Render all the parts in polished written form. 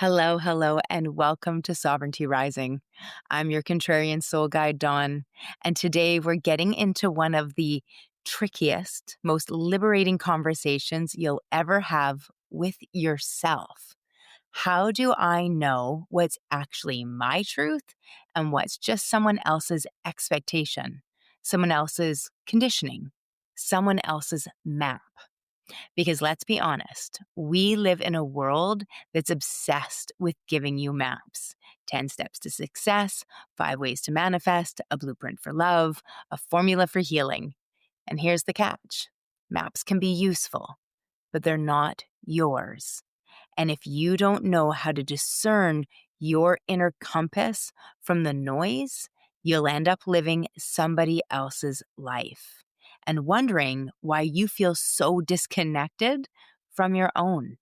Hello, hello, and welcome to Sovereignty Rising. I'm your contrarian soul guide, Dawn, and today we're getting into one of the trickiest, most liberating conversations you'll ever have with yourself. How do I know what's actually my truth and what's just someone else's expectation, someone else's conditioning, someone else's map? Because let's be honest, we live in a world that's obsessed with giving you maps. 10 steps to success, 5 ways to manifest, a blueprint for love, a formula for healing. And here's the catch. Maps can be useful, but they're not yours. And if you don't know how to discern your inner compass from the noise, you'll end up living somebody else's life and wondering why you feel so disconnected from your own.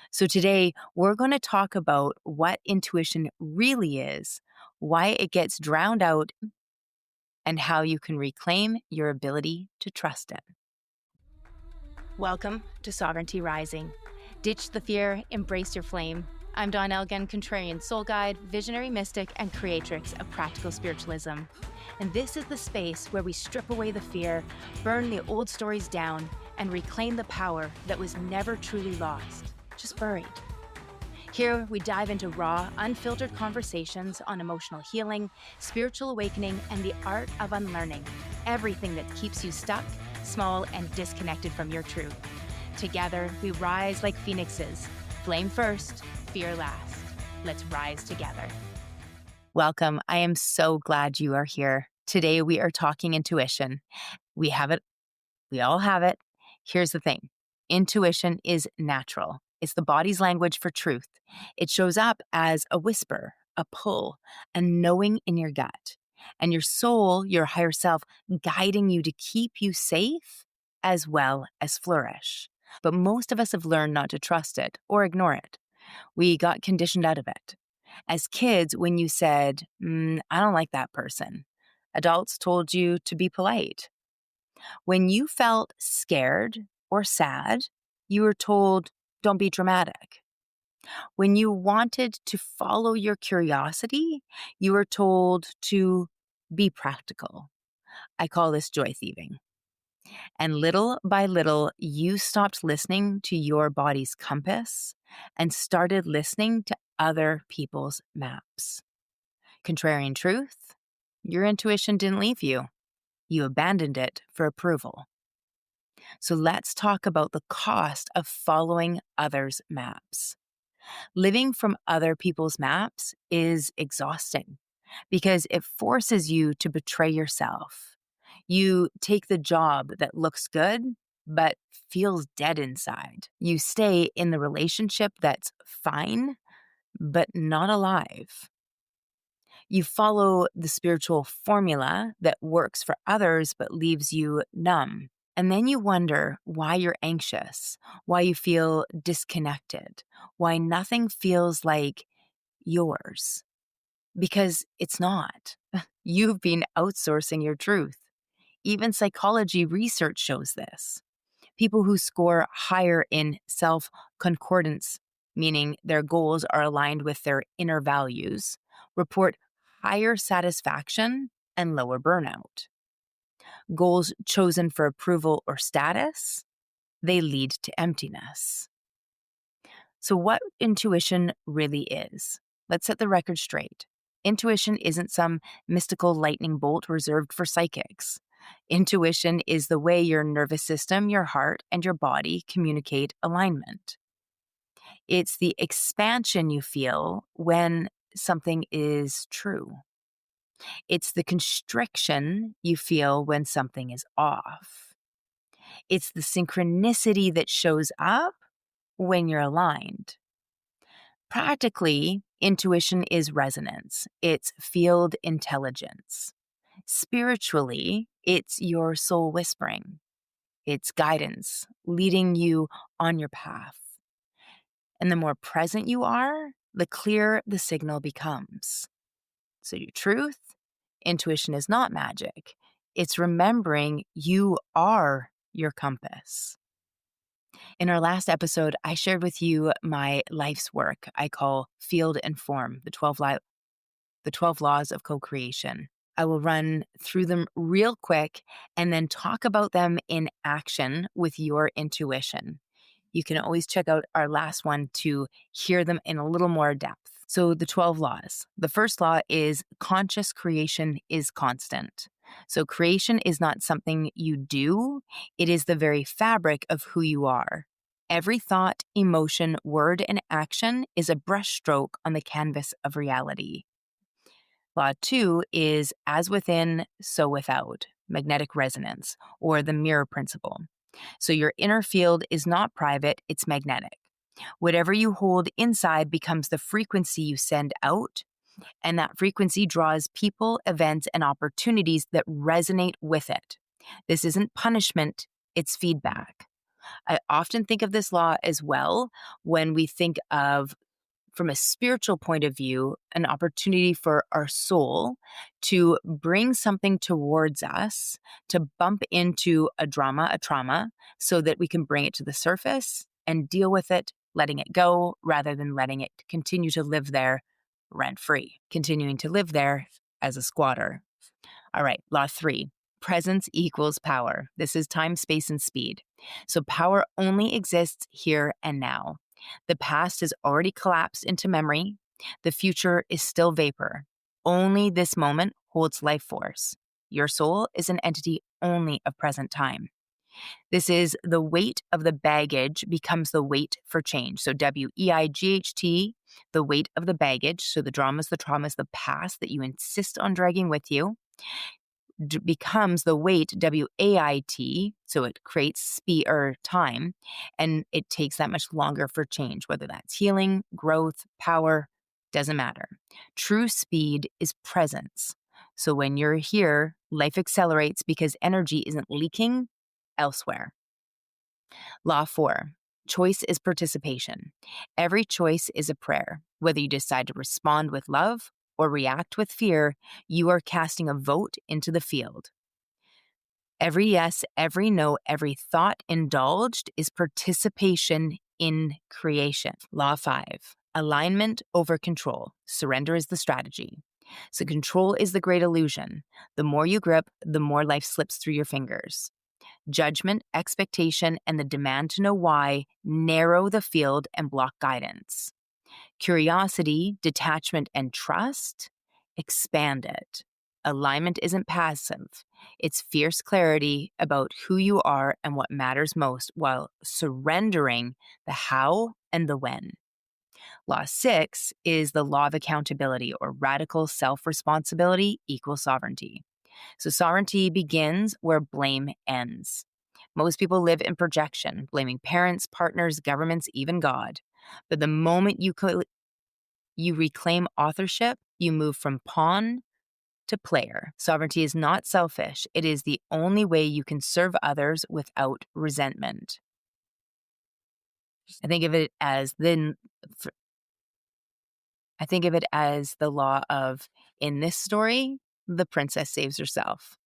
So today, we're going to talk about what intuition really is, why it gets drowned out, and how you can reclaim your ability to trust it. Welcome to Sovereignty Rising. Ditch the fear, embrace your flame. I'm Dawn Elgin, contrarian soul guide, visionary mystic, and creatrix of practical spiritualism. And this is the space where we strip away the fear, burn the old stories down, and reclaim the power that was never truly lost, just buried. Here, we dive into raw, unfiltered conversations on emotional healing, spiritual awakening, and the art of unlearning everything that keeps you stuck, small, and disconnected from your truth. Together, we rise like phoenixes. Flame first, fear last. Let's rise together. Welcome. I am so glad you are here. Today, we are talking intuition. We have it. We all have it. Here's the thing. Intuition is natural. It's the body's language for truth. It shows up as a whisper, a pull, a knowing in your gut, and your soul, your higher self, guiding you to keep you safe as well as flourish. But most of us have learned not to trust it or ignore it. We got conditioned out of it. As kids, when you said, I don't like that person, adults told you to be polite. When you felt scared or sad, you were told, don't be dramatic. When you wanted to follow your curiosity, you were told to be practical. I call this joy thieving. And little by little, you stopped listening to your body's compass and started listening to other people's maps. Contrarian truth, your intuition didn't leave you. You abandoned it for approval. So let's talk about the cost of following others' maps. Living from other people's maps is exhausting because it forces you to betray yourself. You take the job that looks good, but feels dead inside. You stay in the relationship that's fine, but not alive. You follow the spiritual formula that works for others, but leaves you numb. And then you wonder why you're anxious, why you feel disconnected, why nothing feels like yours. Because it's not. You've been outsourcing your truth. Even psychology research shows this. People who score higher in self-concordance, meaning their goals are aligned with their inner values, report higher satisfaction and lower burnout. Goals chosen for approval or status, they lead to emptiness. So what intuition really is? Let's set the record straight. Intuition isn't some mystical lightning bolt reserved for psychics. Intuition is the way your nervous system, your heart, and your body communicate alignment. It's the expansion you feel when something is true. It's the constriction you feel when something is off. It's the synchronicity that shows up when you're aligned. Practically, intuition is resonance. It's field intelligence. Spiritually, it's your soul whispering. It's guidance, leading you on your path. And the more present you are, the clearer the signal becomes. So your truth, intuition is not magic. It's remembering you are your compass. In our last episode, I shared with you my life's work I call Field and Form, the 12 laws of co-creation. I will run through them real quick and then talk about them in action with your intuition. You can always check out our last one to hear them in a little more depth. So the 12 laws. The first law is conscious creation is constant. So creation is not something you do. It is the very fabric of who you are. Every thought, emotion, word, and action is a brushstroke on the canvas of reality. Law 2 is as within, so without, magnetic resonance, or the mirror principle. So your inner field is not private, it's magnetic. Whatever you hold inside becomes the frequency you send out, and that frequency draws people, events, and opportunities that resonate with it. This isn't punishment, it's feedback. I often think of this law as well when we think of, from a spiritual point of view, an opportunity for our soul to bring something towards us, to bump into a trauma, so that we can bring it to the surface and deal with it, letting it go, rather than letting it continue to live there rent-free, continuing to live there as a squatter. All right, law 3. Presence equals power. This is time, space, and speed. So power only exists here and now. The past has already collapsed into memory. The future is still vapor. Only this moment holds life force. Your soul is an entity only of present time. This is the weight of the baggage becomes the weight for change. So WEIGHT, the weight of the baggage. So the traumas, the past that you insist on dragging with you, becomes the weight, WAIT, so it creates speed or time, and it takes that much longer for change, whether that's healing, growth, power, doesn't matter. True speed is presence. So when you're here, life accelerates because energy isn't leaking elsewhere. Law 4. Choice is participation. Every choice is a prayer. Whether you decide to respond with love or react with fear, you are casting a vote into the field. Every yes, every no, every thought indulged is participation in creation. Law 5. Alignment over control. Surrender is the strategy. So control is the great illusion. The more you grip, the more life slips through your fingers. Judgment, expectation, and the demand to know why narrow the field and block guidance. Curiosity, detachment, and trust expand it. Alignment isn't passive. It's fierce clarity about who you are and what matters most while surrendering the how and the when. Law 6 is the law of accountability, or radical self-responsibility equals sovereignty. So sovereignty begins where blame ends. Most people live in projection, blaming parents, partners, governments, even God. But the moment you reclaim authorship, you move from pawn to player. Sovereignty is not selfish. It is the only way you can serve others without resentment. I think of it as the law of, in this story, the princess saves herself.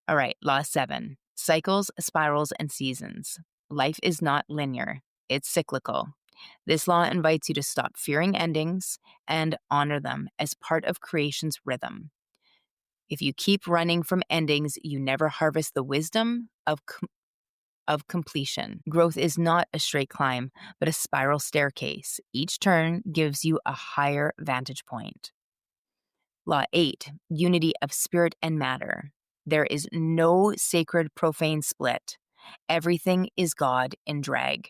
All right, law 7. Cycles, spirals, and seasons. Life is not linear. It's cyclical. This law invites you to stop fearing endings and honor them as part of creation's rhythm. If you keep running from endings, you never harvest the wisdom of completion. Growth is not a straight climb, but a spiral staircase. Each turn gives you a higher vantage point. Law 8. Unity of spirit and matter. There is no sacred profane split. Everything is God in drag.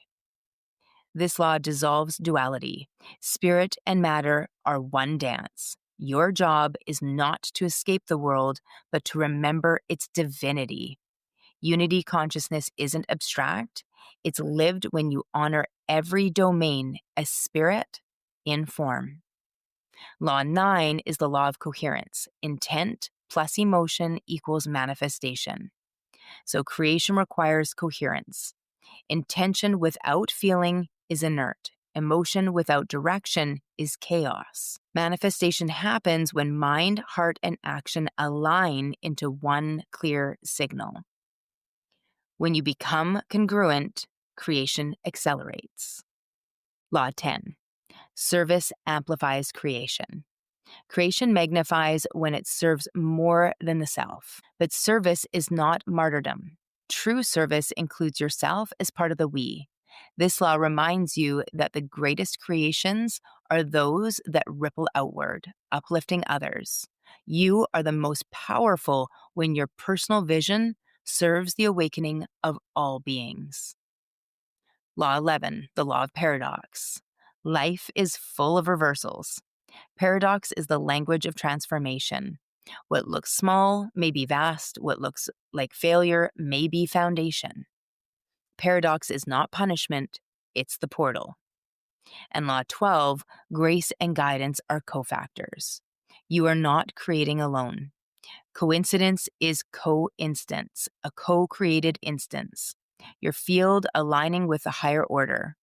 This law dissolves duality. Spirit and matter are one dance. Your job is not to escape the world, but to remember its divinity. Unity consciousness isn't abstract. It's lived when you honor every domain as spirit in form. Law 9 is the law of coherence. Intent plus emotion equals manifestation. So creation requires coherence. Intention without feeling is inert. Emotion without direction is chaos. Manifestation happens when mind, heart, and action align into one clear signal. When you become congruent, creation accelerates. Law 10. Service amplifies creation. Creation magnifies when it serves more than the self. But service is not martyrdom. True service includes yourself as part of the we. This law reminds you that the greatest creations are those that ripple outward, uplifting others. You are the most powerful when your personal vision serves the awakening of all beings. Law 11, the law of paradox. Life is full of reversals. Paradox is the language of transformation. What looks small may be vast. What looks like failure may be foundation. Paradox is not punishment, it's the portal. And Law 12, grace and guidance are cofactors. You are not creating alone. Coincidence is co-instance, a co-created instance. Your field aligning with the higher order.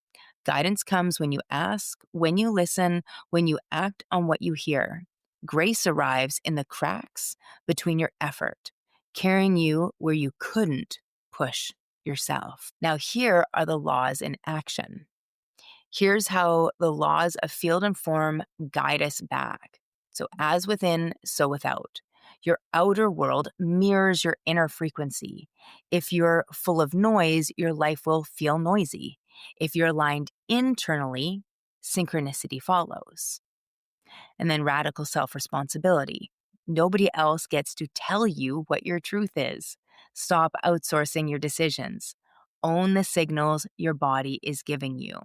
Guidance comes when you ask, when you listen, when you act on what you hear. Grace arrives in the cracks between your effort, carrying you where you couldn't push yourself. Now, here are the laws in action. Here's how the laws of field and form guide us back. So, as within, so without. Your outer world mirrors your inner frequency. If you're full of noise, your life will feel noisy. If you're aligned internally, synchronicity follows. And then radical self-responsibility. Nobody else gets to tell you what your truth is. Stop outsourcing your decisions. Own the signals your body is giving you.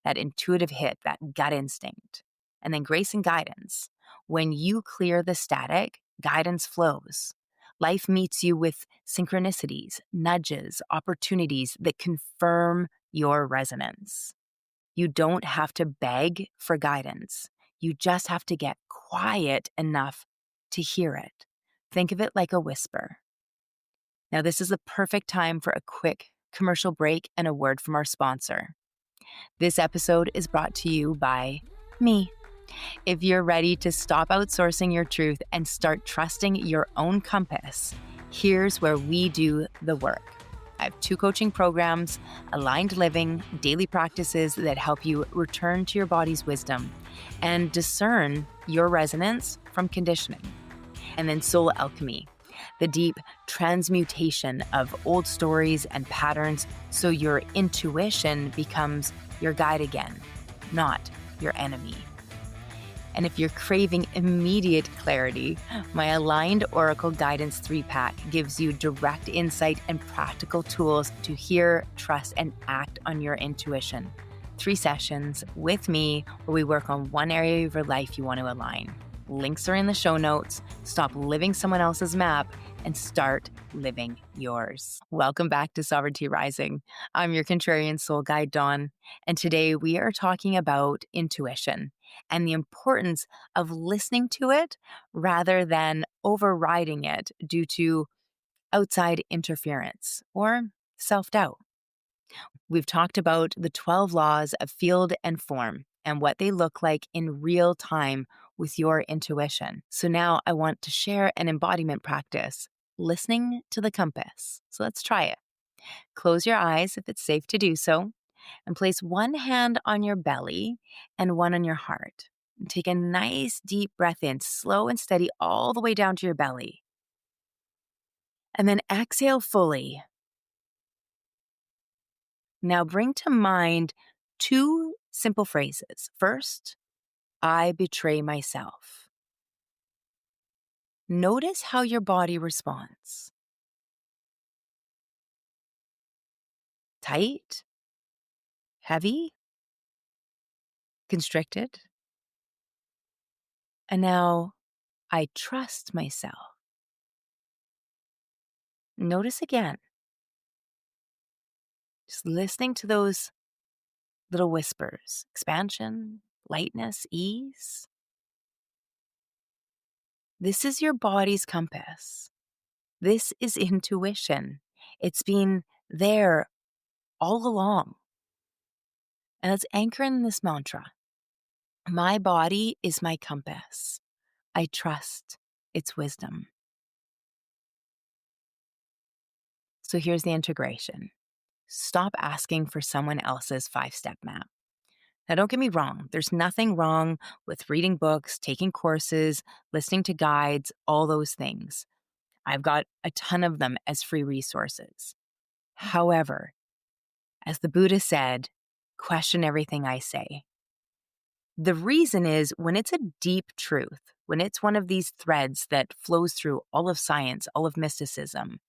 That intuitive hit, that gut instinct. And then grace and guidance. When you clear the static, guidance flows. Life meets you with synchronicities, nudges, opportunities that confirm your resonance. You don't have to beg for guidance. You just have to get quiet enough to hear it. Think of it like a whisper. Now, this is the perfect time for a quick commercial break and a word from our sponsor. This episode is brought to you by me. If you're ready to stop outsourcing your truth and start trusting your own compass, here's where we do the work. I have 2 coaching programs, aligned living, daily practices that help you return to your body's wisdom and discern your resonance from conditioning. And then soul alchemy, the deep transmutation of old stories and patterns so your intuition becomes your guide again, not your enemy. And if you're craving immediate clarity, my Aligned Oracle Guidance 3-pack gives you direct insight and practical tools to hear, trust, and act on your intuition. 3 sessions with me where we work on one area of your life you want to align. Links are in the show notes. Stop living someone else's map and start living yours. Welcome back to Sovereignty Rising. I'm your contrarian soul guide, Dawn, and today we are talking about intuition and the importance of listening to it rather than overriding it due to outside interference or self-doubt. We've talked about the 12 laws of field and form and what they look like in real time with your intuition. So now I want to share an embodiment practice, listening to the compass. So let's try it. Close your eyes if it's safe to do so, and place one hand on your belly and one on your heart. And take a nice deep breath in, slow and steady all the way down to your belly. And then exhale fully. Now bring to mind 2 simple phrases. First, I betray myself. Notice how your body responds. Tight? Heavy? Constricted? And now, I trust myself. Notice again. Just listening to those little whispers. Expansion, lightness, ease. This is your body's compass. This is intuition. It's been there all along. And let's anchor in this mantra. My body is my compass. I trust its wisdom. So here's the integration. stop asking for someone else's 5-step map. Now, don't get me wrong. There's nothing wrong with reading books, taking courses, listening to guides, all those things. I've got a ton of them as free resources. However, as the Buddha said, question everything I say. The reason is when it's a deep truth, when it's one of these threads that flows through all of science, all of mysticism,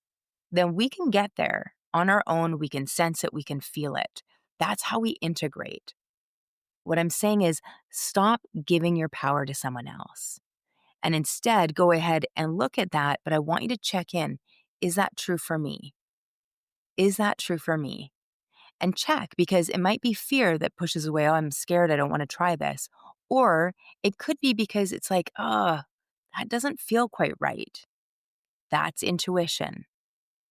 then we can get there on our own. We can sense it. We can feel it. That's how we integrate. What I'm saying is stop giving your power to someone else and instead go ahead and look at that. But I want you to check in. Is that true for me? Is that true for me? And check, because it might be fear that pushes away. Oh, I'm scared. I don't want to try this. Or it could be because it's like, oh, that doesn't feel quite right. That's intuition.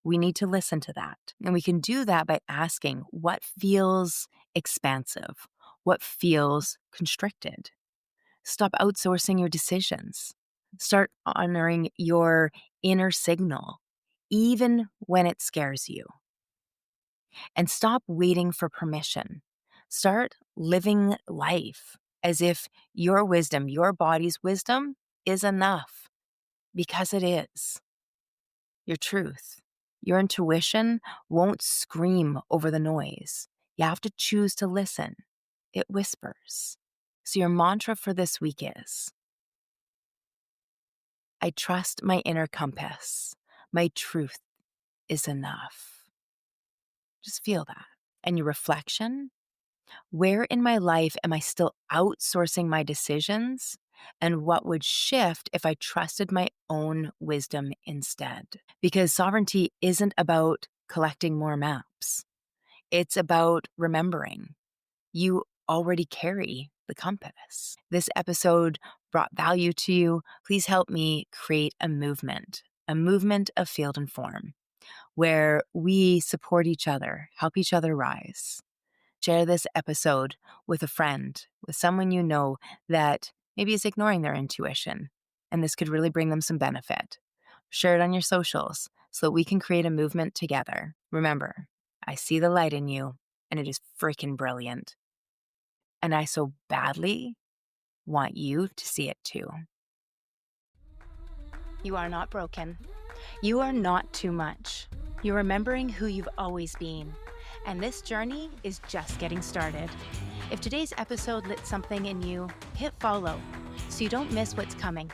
We need to listen to that. And we can do that by asking what feels expansive, what feels constricted. Stop outsourcing your decisions. Start honoring your inner signal, even when it scares you. And stop waiting for permission. Start living life as if your wisdom, your body's wisdom, is enough, because it is. Your truth, your intuition won't scream over the noise. You have to choose to listen. It whispers. So your mantra for this week is, I trust my inner compass. My truth is enough. Just feel that. And your reflection, where in my life am I still outsourcing my decisions? And what would shift if I trusted my own wisdom instead? Because sovereignty isn't about collecting more maps. It's about remembering you already carry the compass. This episode brought value to you. Please help me create a movement of Field and Form, where we support each other, help each other rise. Share this episode with a friend, with someone you know that maybe is ignoring their intuition, and this could really bring them some benefit. Share it on your socials so that we can create a movement together. Remember, I see the light in you, and it is freaking brilliant. And I so badly want you to see it too. You are not broken. You are not too much. You're remembering who you've always been. And this journey is just getting started. If today's episode lit something in you, hit follow so you don't miss what's coming.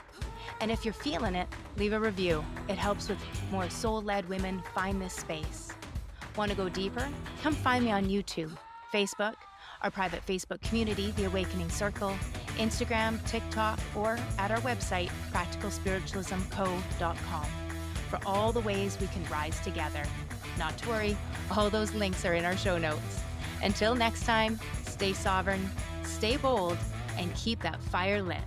And if you're feeling it, leave a review. It helps with more soul-led women find this space. Want to go deeper? Come find me on YouTube, Facebook, our private Facebook community, The Awakening Circle, Instagram, TikTok, or at our website, practicalspiritualismco.com, for all the ways we can rise together. Not to worry, all those links are in our show notes. Until next time, stay sovereign, stay bold, and keep that fire lit.